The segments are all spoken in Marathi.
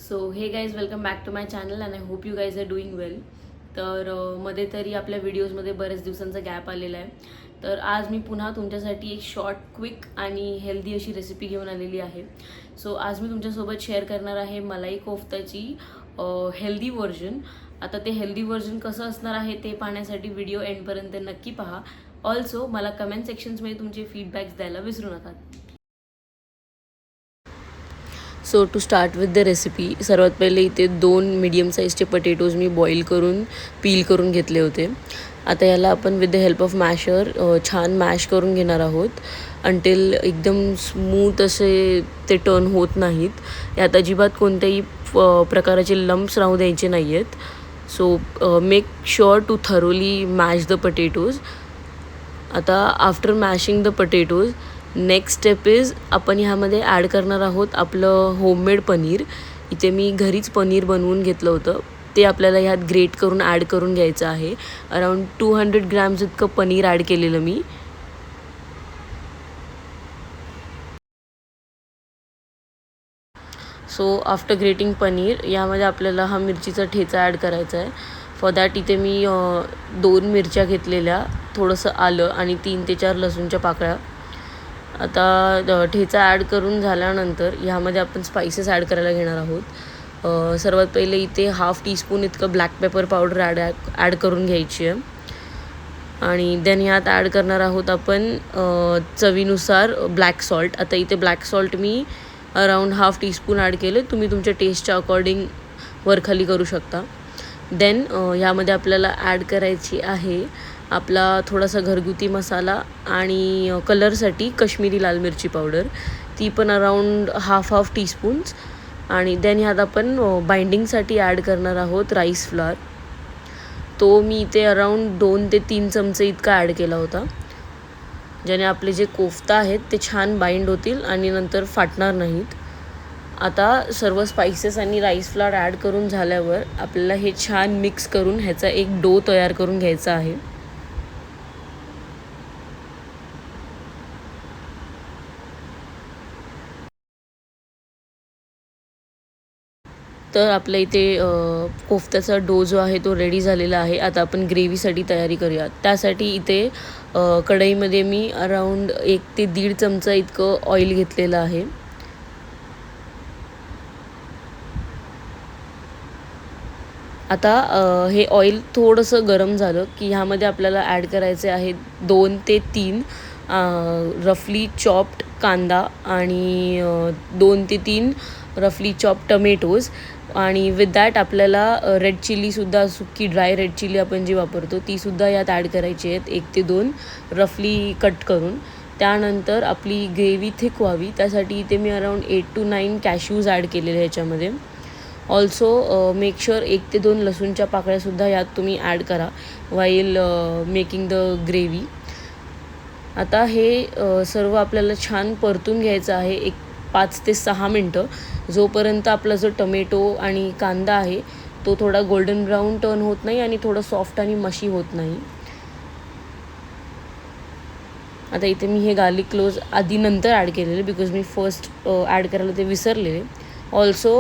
So hey guys welcome back to my channel and I hope you guys are doing well. तर मध्ये तरी आपल्या व्हिडिओजमध्ये बरेच दिवसांचा गॅप आलेला आहे. तर आज मी पुन्हा तुमच्यासाठी एक शॉर्ट क्विक आणि हेल्दी अशी रेसिपी घेऊन आलेली आहे. सो आज मी तुमच्यासोबत शेअर करणार आहे मलाई कोफ्ताची हेल्दी व्हर्जन. आता ते हेल्दी व्हर्जन कसं असणार आहे ते पाहण्यासाठी व्हिडिओ एंडपर्यंत नक्की पहा. ऑल्सो मला कमेंट सेक्शन्समध्ये तुमचे फीडबॅक्स द्यायला विसरू नका. So to start with the recipe, सर्वात पहिले इथे 2 मीडियम साईजचे पटेटोज मी बॉईल करून पील करून घेतले होते. आता याला आपण with the help of masher छान मॅश करून घेणार आहोत अंटिल एकदम स्मूथ असे ते टर्न होत नाहीत. यात अजिबात कोणत्याही प्रकाराचे लम्प्स राहू द्यायचे नाही आहेत. So make sure to thoroughly mash the potatoes. आता after mashing the potatoes next step is आपण ह्यामध्ये ॲड करणार आहोत आपलं होममेड पनीर. इथे मी घरीच पनीर बनवून घेतलं होतं, ते आपल्याला ह्यात ग्रेट करून ॲड करून घ्यायचं आहे. अराउंड 200 ग्रॅम्स इतकं पनीर ॲड केलेलं मी. सो आफ्टर ग्रेटिंग पनीर यामध्ये आपल्याला हा मिरचीचा ठेचा ॲड करायचा आहे. फॉर दॅट इथे मी 2 मिरच्या घेतलेल्या, थोडंसं आलं आणि 3 ते 4 लसूणच्या पाकळ्या. आता ठेचा ॲड करून झाल्यानंतर ह्यामध्ये आपण स्पायसेस ॲड करायला घेणार आहोत. सर्वात पहिले इथे 1/2 टीस्पून इतकं ब्लॅक पेपर पावडर ॲड करून घ्यायची आहे. आणि देन ह्यात ॲड करणार आहोत आपण चवीनुसार ब्लॅक सॉल्ट. आता इथे ब्लॅक सॉल्ट मी अराउंड 1/2 टीस्पून ॲड केले. तुम्ही तुमच्या टेस्टच्या अकॉर्डिंग वरखाली करू शकता. देन ह्यामध्ये आपल्याला ॲड करायची आहे आपला थोडासा घरगुती मसाला आणि कलरसाठी कश्मीरी लाल मिरची पावडर, ती पण अराउंड 1/2 टीस्पून्स. आणि देन ह्यात आपण बाइंडिंगसाठी ॲड करणार आहोत राईस फ्लॉर. तो मी इथे अराउंड 2 ते 3 चमचे इतका ॲड केला होता, ज्याने आपले जे कोफ्ता आहेत ते छान बाइंड होतील आणि नंतर फाटणार नाहीत. आता सर्व स्पाइसेस आणि राईस फ्लॉर ॲड करून झाल्यावर आपल्याला हे छान मिक्स करून ह्याचा एक डो तयार करून घ्यायचा आहे. तर आपल्या इथे कोफ्त्याचा डो जो आहे तो रेडी झालेला आहे. आता आपण ग्रेव्हीसाठी तयारी करूया. त्यासाठी इथे कढईमध्ये मी अराउंड 1 ते 1.5 चमचा इतकं ऑइल घेतलेलं आहे. आता हे ऑइल थोडंसं गरम झालं की ह्यामध्ये आपल्याला ॲड करायचे आहे 2 ते 3 रफली चॉप्ड कांदा आणि 2 ते 3 रफली चॉप टमेटोज. आणि विथ दॅट आपल्याला रेड चिलीसुद्धा, सुकी ड्राय रेड चिली आपण जी वापरतो तीसुद्धा यात ॲड करायची आहेत 1 ते 2 रफली कट करून. त्यानंतर आपली ग्रेव्ही थिक व्हावी त्यासाठी इथे me around 8 to 9 cashews add केलेले ह्याच्यामध्ये. ऑल्सो मेक शुअर 1 ते 2 लसूणच्या पाकळ्यासुद्धा यात तुम्ही ॲड करा वाईल मेकिंग द ग्रेव्ही. आता हे सर्व आपल्याला छान परतून घ्यायचं आहे एक 5 ते 6 मिनटं, जोपर्यंत आपला जो टमेटो आणि कांदा आहे तो थोडा गोल्डन ब्राऊन टर्न होत नाही आणि थोडं सॉफ्ट आणि मशी होत नाही. आता इथे मी हे गार्लिक क्लोव्ज आधी नंतर ॲड केलेले बिकॉज मी फर्स्ट ॲड करायला ते विसरलेले. ऑल्सो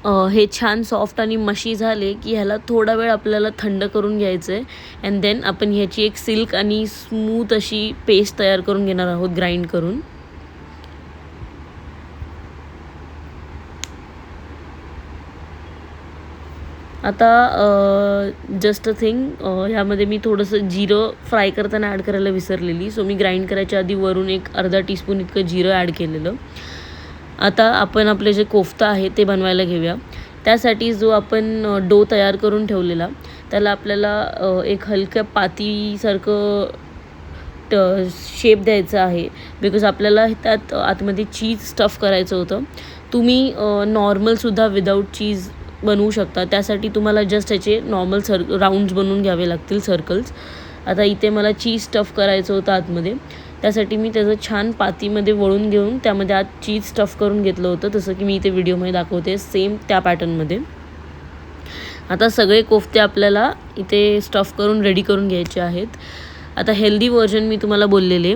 हे छान सॉफ्ट आणि मशी झाले की ह्याला थोडा वेळ आपल्याला थंड करून घ्यायचं आहे. अँड देन आपण ह्याची एक सिल्क आणि स्मूथ अशी पेस्ट तयार करून घेणार आहोत ग्राइंड करून. आता जस्ट अ थिंग, ह्यामध्ये मी थोडंसं जिरं फ्राय करताना ॲड करायला विसरलेली. सो मी ग्राइंड करायच्या आधी वरून एक अर्धा टीस्पून इतकं जिरं ॲड केलेलं. आता आपण आपले जे कोफ्ता आहे ते बनवायला घेऊया. त्यासाठी जो आपण डो तयार करून ठेवलेला त्याला आपल्याला एक हलक्या पातीसारखं शेप द्यायचा आहे बिकॉज आपल्याला त्यात आतमध्ये चीज स्टफ करायचं होतं. तुम्ही नॉर्मलसुद्धा विदाऊट चीज बनवू शकता. त्यासाठी तुम्हाला जस्ट ह्याचे नॉर्मल राऊंड्स बनवून घ्यावे लागतील, सर्कल्स. आता इथे मला चीज स्टफ करायचं होतं आतमध्ये, त्यासाठी मी त्याचं छान पातीमध्ये वळून घेऊन त्यामध्ये आत चीज स्टफ करून घेतलं होतं, जसं की मी इथे व्हिडिओमध्ये दाखवते सेम त्या पॅटर्नमध्ये. आता सगळे कोफ्ते आपल्याला इथे स्टफ करून रेडी करून घ्यायचे आहेत. आता हेल्दी व्हर्जन मी तुम्हाला बोललेले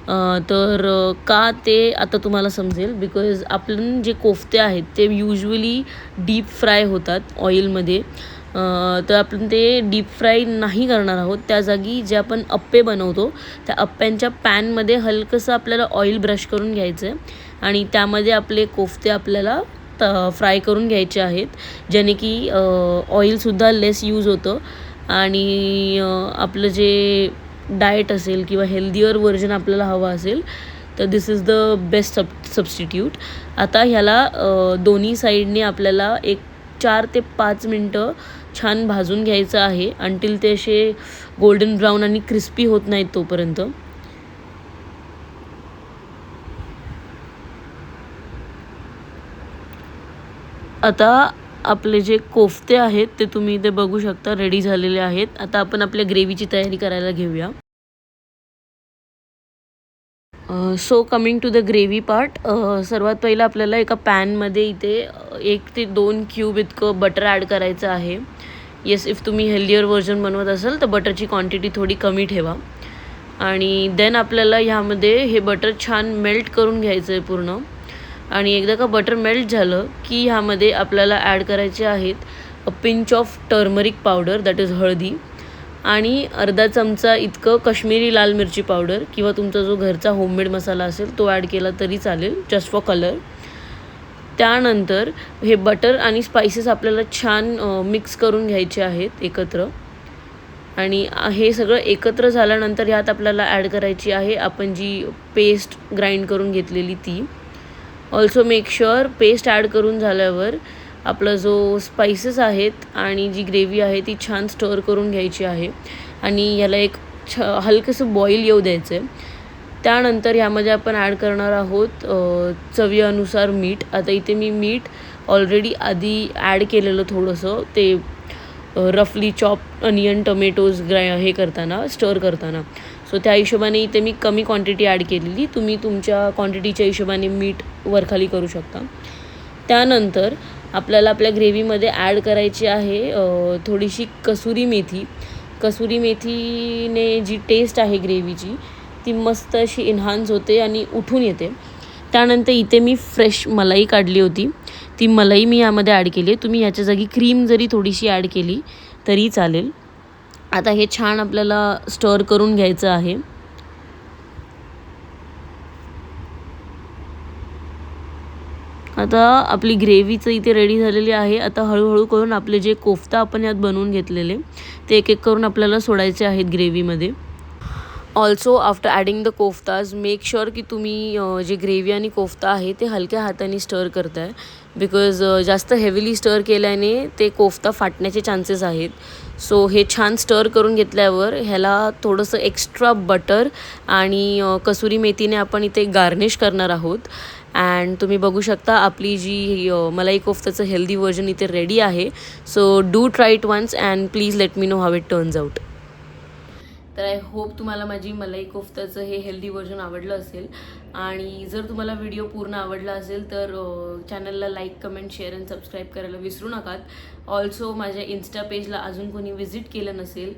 का ते आता तुम्हाला समजेल. बिकॉज आपण जे कोफ्ते आहेत ते युजली डीप फ्राय होतात ऑइलमध्ये. तर आपण ते डीप फ्राय नाही करणार आहोत. त्या जागी जे आपण अप्पे बनवतो त्या अप्प्यांच्या पॅनमध्ये हलकंसं आपल्याला ऑइल ब्रश करून घ्यायचं आहे आणि त्यामध्ये आपले कोफ्ते आपल्याला फ्राय करून घ्यायचे आहेत, ज्याने की ऑइलसुद्धा लेस यूज होतं आणि आपलं जे डाएट असेल किंवा हेल्दियर व्हर्जन आपल्याला हवं असेल तर दिस इज द बेस्ट सबस्टिट्यूट. आता ह्याला दोन्ही साईडने आपल्याला एक 4 ते 5 मिनटं छान भाजून घ्यायचं आहे अंटील ते असे गोल्डन ब्राऊन आणि क्रिस्पी होत नाहीत तोपर्यंत. आता आपले जे कोफ्ते आहेत ते तुम्ही इथे बघू शकता रेडी झालेले आहेत. आता आपण आपल्या ग्रेव्हीची तयारी करायला घेऊया. So coming to the gravy part, सर्वात पहिलं आपल्याला एका पॅनमध्ये इथे 1 ते 2 क्यूब इतकं बटर ॲड करायचं आहे. येस, इफ तुम्ही हेल्दियर व्हर्जन बनवत असाल तर बटरची क्वांटिटी थोडी कमी ठेवा. आणि देन आपल्याला ह्यामध्ये हे बटर छान मेल्ट करून घ्यायचं आहे पूर्ण. आणि एकदा का बटर मेल्ट झालं की ह्यामध्ये आपल्याला ॲड करायचे आहेत a pinch of turmeric powder, that is हळदी, आणि अर्धा चमचा इतकं काश्मीरी लाल मिरची पावडर किंवा तुमचा जो घरचा होममेड मसाला असेल तो ॲड केला तरी चालेल, जस्ट फॉर कलर. त्यानंतर हे बटर आणि स्पाइसेस आपल्याला छान मिक्स करून घ्यायचे आहेत एकत्र. आणि हे सगळं एकत्र झाल्यानंतर ह्यात आपल्याला ॲड करायची आहे आपण जी पेस्ट ग्राइंड करून घेतलेली ती. Also make sure paste add करून झाल्यावर आपला जो स्पाइसेस आहेत आणि जी ग्रेव्ही आहे ती छान स्टर करून घ्यायची आहे आणि याला एक हलकंसं बॉईल येऊ द्यायचं आहे. त्यानंतर ह्यामध्ये आपण ॲड करणार आहोत चवीनुसार मीठ. आता इथे मी मीठ ऑलरेडी आधी ॲड केलेलं थोडंसं, ते रफली चॉप अनियन टोमॅटोज हे करताना, स्टर करताना. सो त्या हिशोबाने इथे मी कमी क्वांटिटी ॲड केलेली. तुम्ही तुमच्या क्वांटिटीच्या हिशोबाने मीठ वरखाली करू शकता. त्यानंतर आपल्याला आपल्या ग्रेव्हीमध्ये ॲड करायची आहे थोडीशी कसुरी मेथी. कसुरी मेथीने जी टेस्ट आहे ग्रेव्हीची ती मस्त अशी एन्हान्स होते आणि उठून येते. त्यानंतर इथे मी फ्रेश मलाई काढली होती, ती मलाई मी यामध्ये ॲड केली आहे. तुम्ही ह्याच्या जागी क्रीम जरी थोडीशी ॲड केली तरी चालेल. आता हे छान आपल्याला स्टर करून घ्यायचं आहे. आता आपली ग्रेव्हीचं इथे रेडी झालेली आहे. आता हळूहळू करून आपले जे कोफ्ता आपण यात बनवून घेतलेले ते एक एक करून आपल्याला सोडायचे आहेत ग्रेव्हीमध्ये. Also after adding the koftas make sure की तुम्ही जे ग्रेव्ही आणि कोफ्ता आहे ते हलक्या हाताने स्टर करताय. बिकॉज जास्त हेवीली स्टर केल्याने ते कोफ्ता फाटण्याचे चान्सेस आहेत. सो हे छान स्टर करून घेतल्यावर ह्याला थोडंसं एक्स्ट्रा बटर आणि कसुरी मेथीने आपण इथे गार्निश करणार आहोत. अँड तुम्ही बघू शकता आपली जी मलाई कोफ्ताचं हेल्दी व्हर्जन इथे रेडी आहे. So do try it once and please let me know how it turns out. तर आय होप तुम्हाला माझी मलाई कोफ्ताचं हे हेल्दी व्हर्जन आवडलं असेल. आणि जर तुम्हाला व्हिडिओ पूर्ण आवडला असेल तर चॅनलला like, comment, share and subscribe करायला विसरू नकात. ऑल्सो माझ्या इन्स्टा पेजला अजून कोणी विजिट केलं नसेल,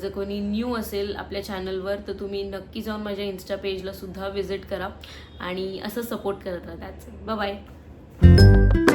जर कोणी न्यू असेल आपल्या चॅनलवर तर तुम्ही नक्की जाऊन माझ्या इन्स्टा पेजला सुद्धा विजिट करा आणि असं सपोर्ट करत राहा. That's it. Bye bye.